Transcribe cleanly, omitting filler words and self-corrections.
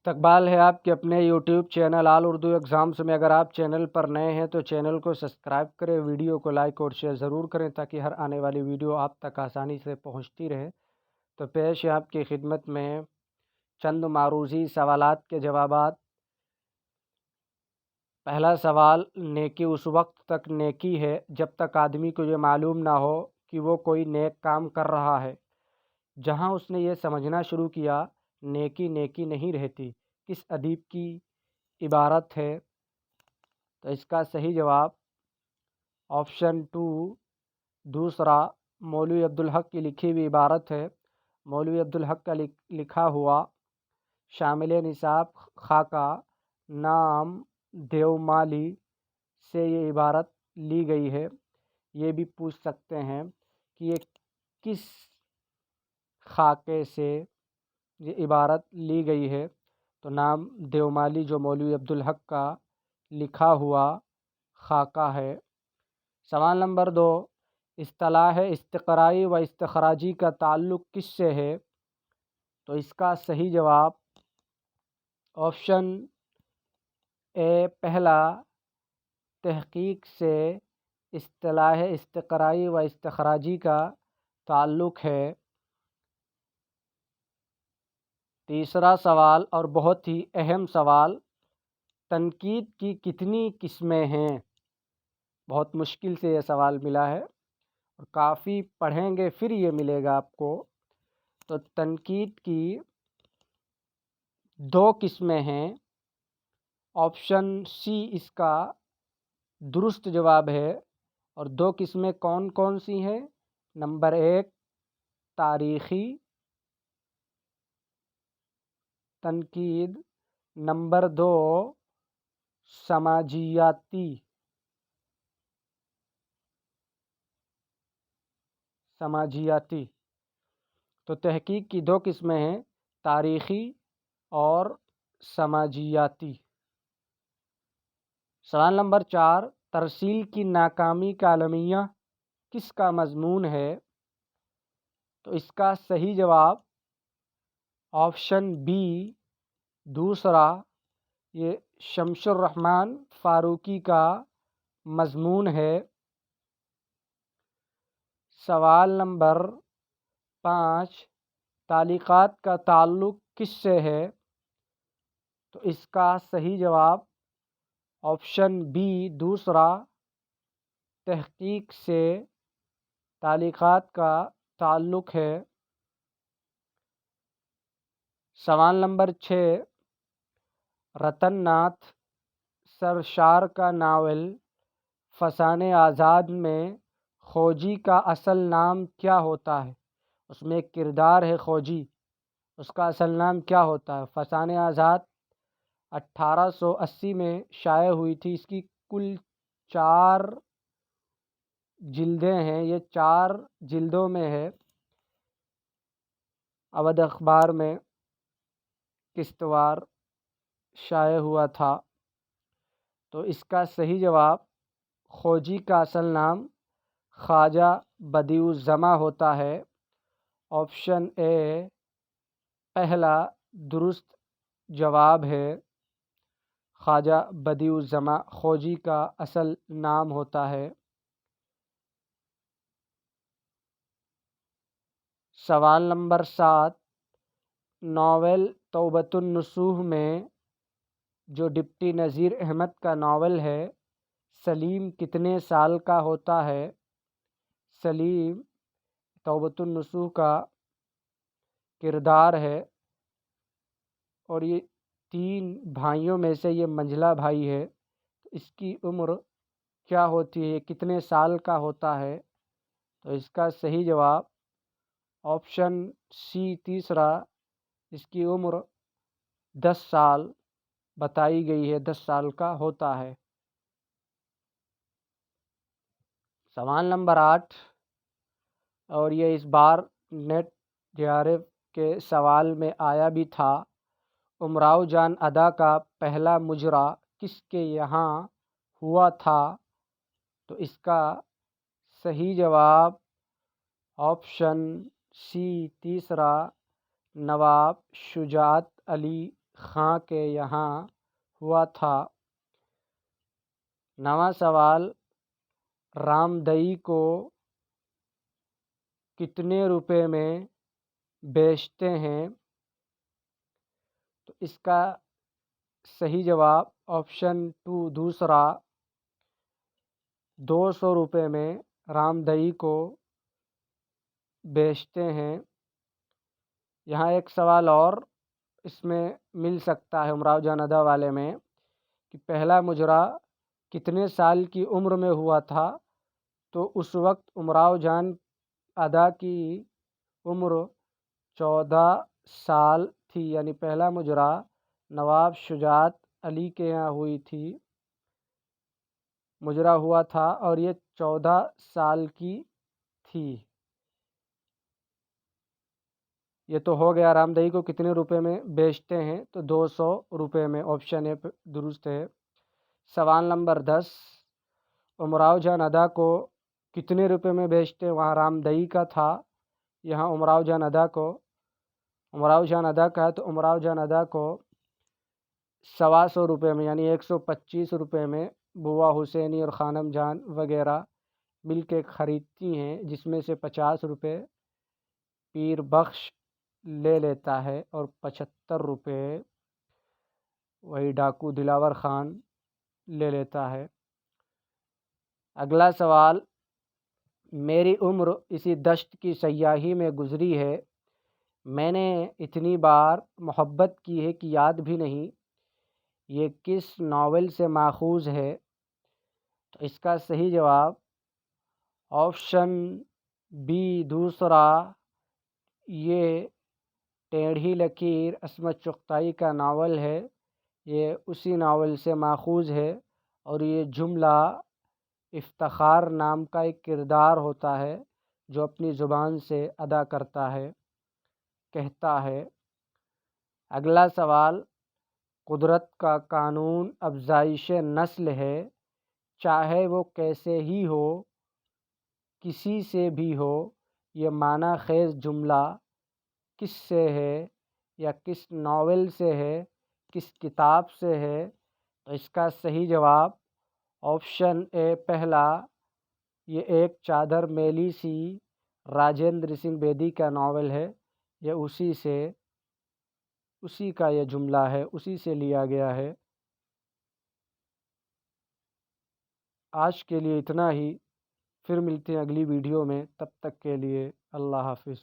استقبال ہے آپ کے اپنے یوٹیوب چینل آل اردو ایگزامس میں۔ اگر آپ چینل پر نئے ہیں تو چینل کو سبسکرائب کریں، ویڈیو کو لائک اور شیئر ضرور کریں تاکہ ہر آنے والی ویڈیو آپ تک آسانی سے پہنچتی رہے۔ تو پیش ہے آپ کی خدمت میں چند معروضی سوالات کے جوابات۔ پہلا سوال، نیکی اس وقت تک نیکی ہے جب تک آدمی کو یہ معلوم نہ ہو کہ وہ کوئی نیک کام کر رہا ہے۔ جہاں اس نے یہ سمجھنا شروع کیا نیکی نیکی نہیں رہتی، کس ادیب کی عبارت ہے؟ تو اس کا صحیح جواب آپشن 2 دوسرا مولوی عبدالحق کی لکھی ہوئی عبارت ہے۔ مولوی عبدالحق کا لکھا ہوا شامل نصاب خاکہ نام دیومالی سے یہ عبارت لی گئی ہے۔ یہ بھی پوچھ سکتے ہیں کہ یہ کس خاکے سے یہ عبارت لی گئی ہے؟ تو نام دیومالی جو مولوی عبدالحق کا لکھا ہوا خاکہ ہے۔ سوال نمبر 2، اصطلاح استقرائی و استخراجی کا تعلق کس سے ہے؟ تو اس کا صحیح جواب آپشن اے پہلا تحقیق سے اصطلاح استقرائی و استخراجی کا تعلق ہے۔ تیسرا سوال اور بہت ہی اہم سوال، تنقید کی کتنی قسمیں ہیں؟ بہت مشکل سے یہ سوال ملا ہے اور کافی پڑھیں گے پھر یہ ملے گا آپ کو۔ تو تنقید کی 2 قسمیں ہیں۔ آپشن سی اس کا درست جواب ہے۔ اور 2 قسمیں کون کون سی ہیں؟ نمبر 1 تاریخی تنقید، نمبر 2 سماجیاتی تو تحقیق کی 2 قسمیں ہیں، تاریخی اور سماجیاتی۔ سوال نمبر 4، ترسیل کی ناکامی کا المیہ کس کا مضمون ہے؟ تو اس کا صحیح جواب آپشن بی دوسرا، یہ شمس الرحمن فاروقی کا مضمون ہے۔ سوال نمبر 5، تعلیقات کا تعلق کس سے ہے؟ تو اس کا صحیح جواب آپشن بی دوسرا، تحقیق سے تعلیقات کا تعلق ہے۔ سوال نمبر 6، رتن ناتھ سرشار کا ناول فسانِ آزاد میں خوجی کا اصل نام کیا ہوتا ہے؟ اس میں ایک کردار ہے خوجی، اس کا اصل نام کیا ہوتا ہے؟ فسانِ آزاد 1880 میں شائع ہوئی تھی۔ اس کی کل 4 جلدیں ہیں، یہ 4 جلدوں میں ہے۔ اودھ اخبار میں قسط وار شائع ہوا تھا۔ تو اس کا صحیح جواب خوجی کا اصل نام خواجہ بدیع الزماں ہوتا ہے۔ آپشن اے پہلا درست جواب ہے، خواجہ بدیع الزماں خوجی کا اصل نام ہوتا ہے۔ سوال نمبر 7، ناول توبۃ النصوح میں جو ڈپٹی نذیر احمد کا ناول ہے، سلیم کتنے سال کا ہوتا ہے؟ سلیم توبۃ النصوح کا کردار ہے اور یہ 3 بھائیوں میں سے یہ منجھلا بھائی ہے۔ اس کی عمر کیا ہوتی ہے؟ کتنے سال کا ہوتا ہے؟ تو اس کا صحیح جواب آپشن سی تیسرا، اس کی عمر 10 سال بتائی گئی ہے، 10 سال کا ہوتا ہے۔ سوال نمبر 8، اور یہ اس بار نیٹ JRF کے سوال میں آیا بھی تھا، امراؤ جان ادا کا پہلا مجرا کس کے یہاں ہوا تھا؟ تو اس کا صحیح جواب آپشن سی تیسرا، نواب شجاعت علی خاں کے یہاں ہوا تھا۔ 9واں سوال، رامدئی کو کتنے روپے میں بیچتے ہیں؟ تو اس کا صحیح جواب آپشن 2 دوسرا 200 روپے میں رامدئی کو بیچتے ہیں۔ یہاں ایک سوال اور اس میں مل سکتا ہے امراؤ جان ادا والے میں کہ پہلا مجرا کتنے سال کی عمر میں ہوا تھا؟ تو اس وقت امراؤ جان ادا کی عمر 14 سال تھی، یعنی پہلا مجرا نواب شجاعت علی کے یہاں ہوئی تھی، مجرا ہوا تھا اور یہ 14 سال کی تھی۔ یہ تو ہو گیا رامدئی کو کتنے روپے میں بیچتے ہیں، تو 200 روپے میں، آپشن اے درست ہے۔ سوال نمبر 10، امراؤ جان ادا کو کتنے روپے میں بیچتے ہیں؟ وہاں رامدئی کا تھا، یہاں امراؤ جان ادا کا ہے تو امراؤ جان ادا کو 125 روپے میں، یعنی 125 روپے میں بوا حسینی اور خانم جان وغیرہ مل کے خریدتی ہیں، جس میں سے 50 روپے پیر بخش لے لیتا ہے اور 75 روپے وہی ڈاکو دلاور خان لے لیتا ہے۔ اگلا سوال، میری عمر اسی دشت کی سیاحی میں گزری ہے، میں نے اتنی بار محبت کی ہے کہ یاد بھی نہیں، یہ کس ناول سے ماخوذ ہے؟ تو اس کا صحیح جواب آپشن بی دوسرا، یہ ٹیڑھی لکیر عصمت چغتائی کا ناول ہے، یہ اسی ناول سے ماخوذ ہے، اور یہ جملہ افتخار نام کا ایک کردار ہوتا ہے جو اپنی زبان سے ادا کرتا ہے، کہتا ہے۔ اگلا سوال، قدرت کا قانون افزائش نسل ہے، چاہے وہ کیسے ہی ہو، کسی سے بھی ہو، یہ معنی خیز جملہ کس سے ہے یا کس ناول سے ہے، کس کتاب سے ہے؟ تو اس کا صحیح جواب آپشن اے پہلا، یہ ایک چادر میلی سی راجندر سنگھ بیدی کا ناول ہے، یہ اسی کا یہ جملہ ہے، اسی سے لیا گیا ہے۔ آج کے لیے اتنا ہی، پھر ملتے ہیں اگلی ویڈیو میں، تب تک کے لیے اللہ حافظ۔